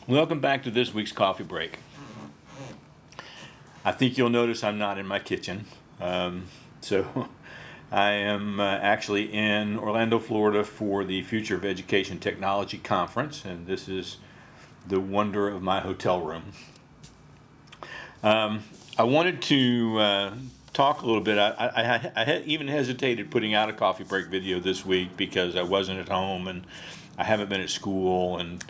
Welcome back to this week's coffee break. I think you'll notice I'm not in my kitchen. So I am actually in Orlando, Florida for the Future of Education Technology Conference, and this is the wonder of my hotel room. I wanted to talk a little bit. I had even hesitated putting out a coffee break video this week because I wasn't at home and I haven't been at school, and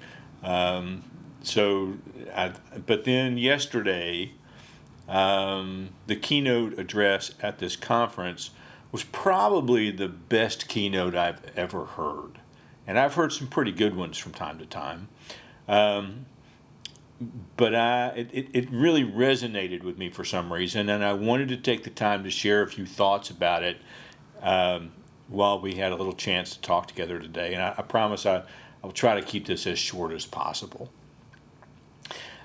but then yesterday, the keynote address at this conference was probably the best keynote I've ever heard. And I've heard some pretty good ones from time to time. But it really resonated with me for some reason, and I wanted to take the time to share a few thoughts about it while we had a little chance to talk together today. And I promise I'll try to keep this as short as possible.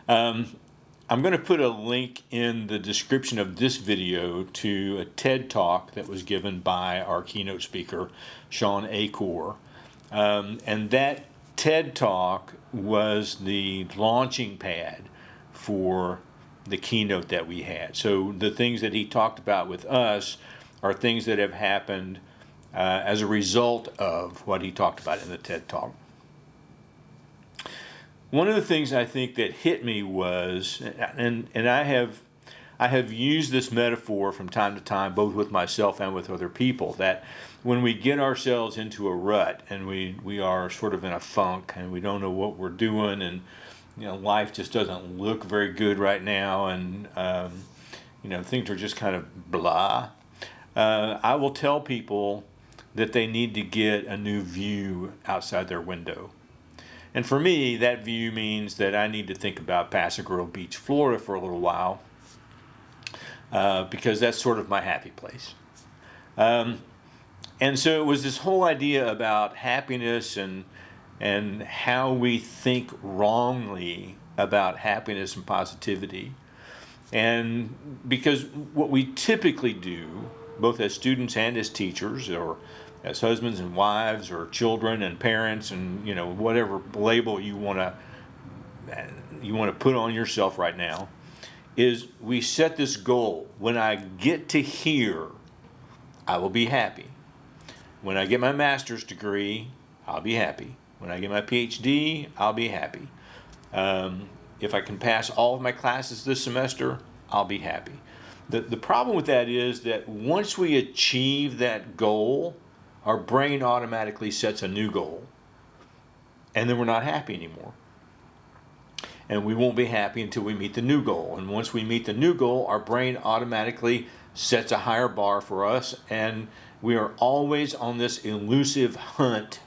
I'm going to put a link in the description of this video to a TED Talk that was given by our keynote speaker, Shawn Achor. And that TED Talk was the launching pad for the keynote that we had. So the things that he talked about with us are things that have happened as a result of what he talked about in the TED Talk. One of the things I think that hit me was, and I have used this metaphor from time to time, both with myself and with other people, that when we get ourselves into a rut and we are sort of in a funk and we don't know what we're doing, and life just doesn't look very good right now, and things are just kind of blah, I will tell people that they need to get a new view outside their window. And for me, that view means that I need to think about Paso Grove Beach, Florida for a little while, because that's sort of my happy place. And so it was this whole idea about happiness and how we think wrongly about happiness and positivity. And because what we typically do, both as students and as teachers, or as husbands and wives, or children and parents, and whatever label you want to put on yourself right now, is we set this goal. When I get to here, I will be happy. When I get my master's degree, I'll be happy. When I get my PhD, I'll be happy. If I can pass all of my classes this semester, I'll be happy. The problem with that is that once we achieve that goal, our brain automatically sets a new goal, and then we're not happy anymore. And we won't be happy until we meet the new goal. And once we meet the new goal, our brain automatically sets a higher bar for us, and we are always on this elusive hunt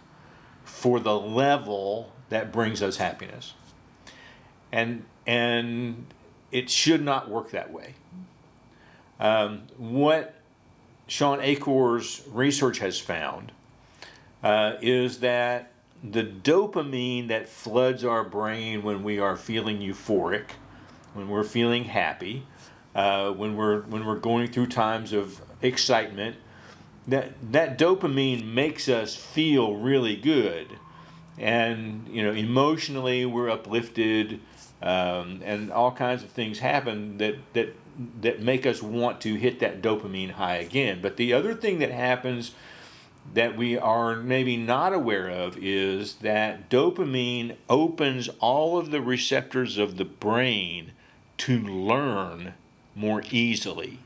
for the level that brings us happiness. And it should not work that way. What Shawn Achor's research has found is that the dopamine that floods our brain when we are feeling euphoric, when we're feeling happy, when we're going through times of excitement, that dopamine makes us feel really good, and emotionally we're uplifted, and all kinds of things happen that make us want to hit that dopamine high again. But the other thing that happens that we are maybe not aware of is that dopamine opens all of the receptors of the brain to learn more easily.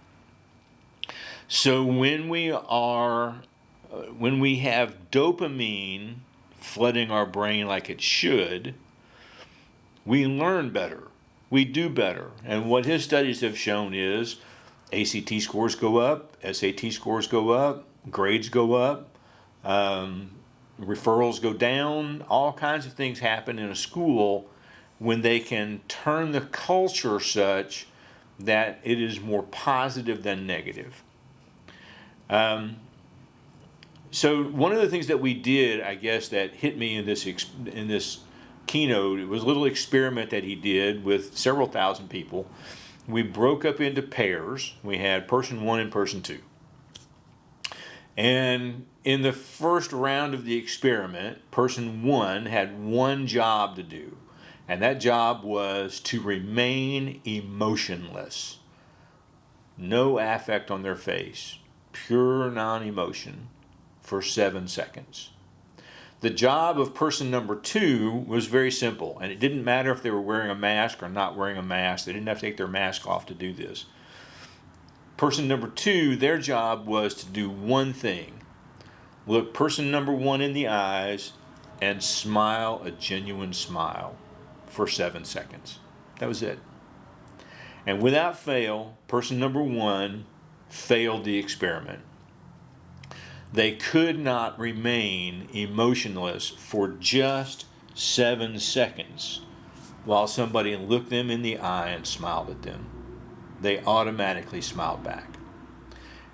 So when we have dopamine flooding our brain like it should, we learn better. We do better. And what his studies have shown is ACT scores go up, SAT scores go up, grades go up, referrals go down. All kinds of things happen in a school when they can turn the culture such that it is more positive than negative. So one of the things that we did, I guess, that hit me in this keynote, it was a little experiment that he did with several thousand people. We broke up into pairs. We had person one and person two. And in the first round of the experiment, person one had one job to do. And that job was to remain emotionless. No affect on their face, pure non-emotion for 7 seconds. The job of person number 2 was very simple, and it didn't matter if they were wearing a mask or not wearing a mask. They didn't have to take their mask off to do this. Person number 2, their job was to do one thing. Look person number 1 in the eyes and smile a genuine smile for 7 seconds. That was it. And without fail, person number 1 failed the experiment. They could not remain emotionless for just 7 seconds while somebody looked them in the eye and smiled at them. They automatically smiled back.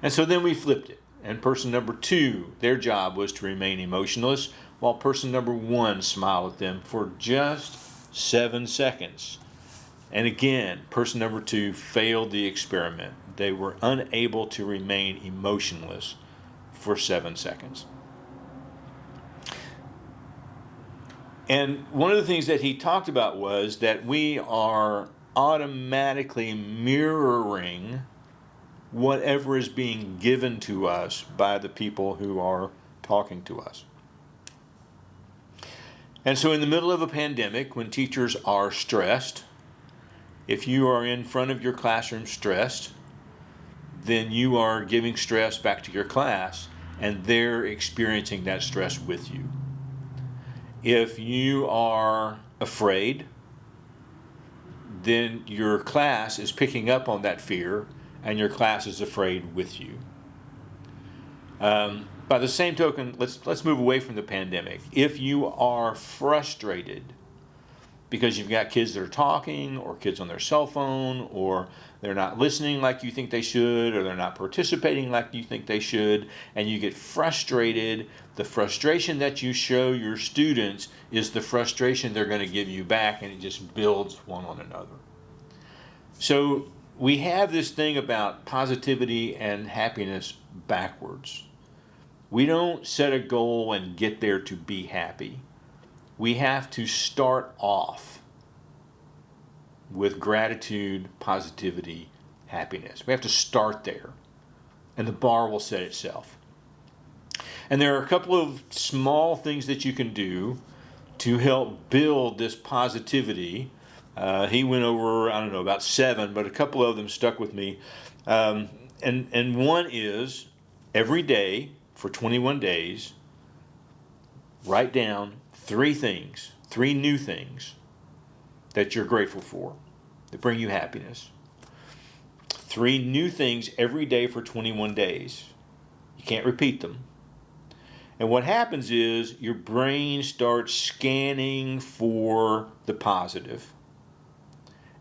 And so then we flipped it. And person number 2, their job was to remain emotionless while person number 1 smiled at them for just 7 seconds. And again, person number 2 failed the experiment. They were unable to remain emotionless for 7 seconds. And one of the things that he talked about was that we are automatically mirroring whatever is being given to us by the people who are talking to us. And so in the middle of a pandemic, when teachers are stressed, if you are in front of your classroom stressed, then you are giving stress back to your class, and they're experiencing that stress with you. If you are afraid, then your class is picking up on that fear, and your class is afraid with you. By the same token, let's move away from the pandemic. If you are frustrated because you've got kids that are talking, or kids on their cell phone, or they're not listening like you think they should, or they're not participating like you think they should, and you get frustrated, the frustration that you show your students is the frustration they're going to give you back, and it just builds one on another. So we have this thing about positivity and happiness backwards. We don't set a goal and get there to be happy. We have to start off with gratitude, positivity, happiness. We have to start there, and the bar will set itself. And there are a couple of small things that you can do to help build this positivity. He went over, I don't know, about 7, but a couple of them stuck with me. And one is, every day for 21 days, write down 3 things, 3 new things that you're grateful for that bring you happiness. 3 new things every day for 21 days. You can't repeat them. And what happens is your brain starts scanning for the positive.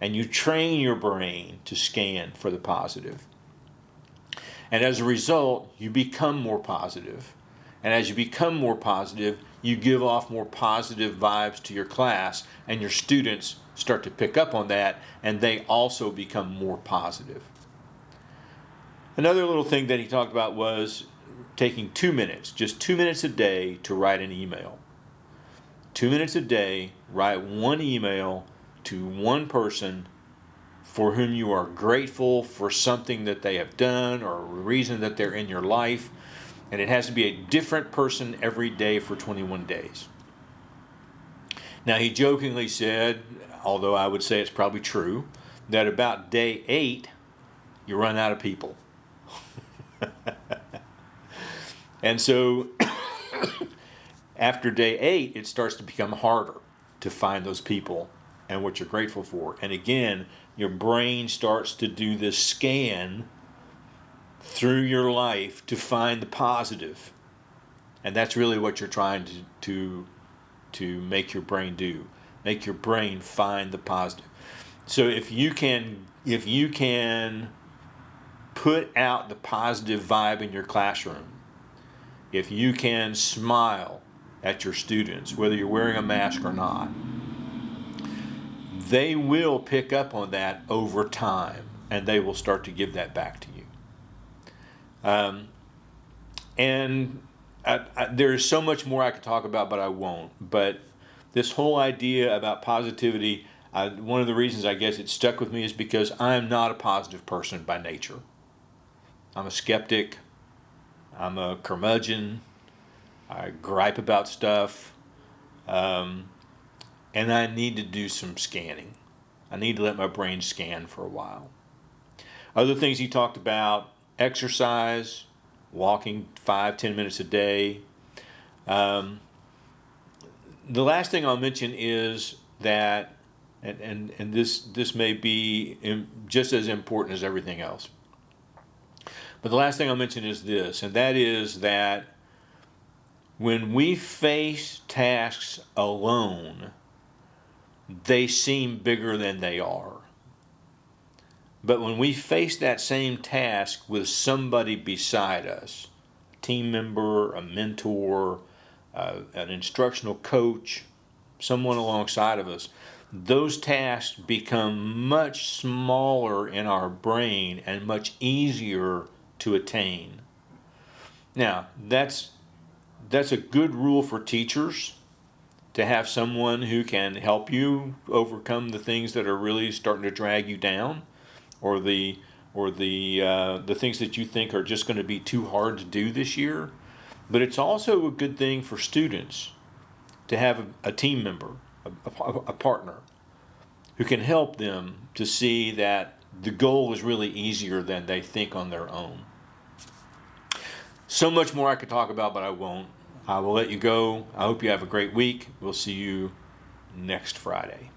And you train your brain to scan for the positive. And as a result, you become more positive. And as you become more positive, you give off more positive vibes to your class, and your students start to pick up on that, and they also become more positive. Another little thing that he talked about was taking 2 minutes, just 2 minutes a day to write an email. 2 minutes a day, write one email to one person for whom you are grateful for something that they have done or a reason that they're in your life. And it has to be a different person every day for 21 days. Now, he jokingly said, although I would say it's probably true, that about day 8, you run out of people. And so after day 8, it starts to become harder to find those people and what you're grateful for. And again, your brain starts to do this scan through your life to find the positive. And that's really what you're trying to make your brain do. Make your brain find the positive. So if you can put out the positive vibe in your classroom, if you can smile at your students, whether you're wearing a mask or not, they will pick up on that over time, and they will start to give that back to you. There's so much more I could talk about, but I won't. But this whole idea about positivity, one of the reasons I guess it stuck with me is because I'm not a positive person by nature. I'm a skeptic. I'm a curmudgeon. I gripe about stuff. And I need to do some scanning. I need to let my brain scan for a while. Other things he talked about: exercise, walking 5-10 minutes a day. The last thing I'll mention is that, and this may be just as important as everything else. But the last thing I'll mention is this, and that is that when we face tasks alone, they seem bigger than they are. But when we face that same task with somebody beside us, a team member, a mentor, an instructional coach, someone alongside of us, those tasks become much smaller in our brain and much easier to attain. Now, that's a good rule for teachers, to have someone who can help you overcome the things that are really starting to drag you down, or the things that you think are just going to be too hard to do this year. But it's also a good thing for students to have a team member, a partner, who can help them to see that the goal is really easier than they think on their own. So much more I could talk about, but I won't. I will let you go. I hope you have a great week. We'll see you next Friday.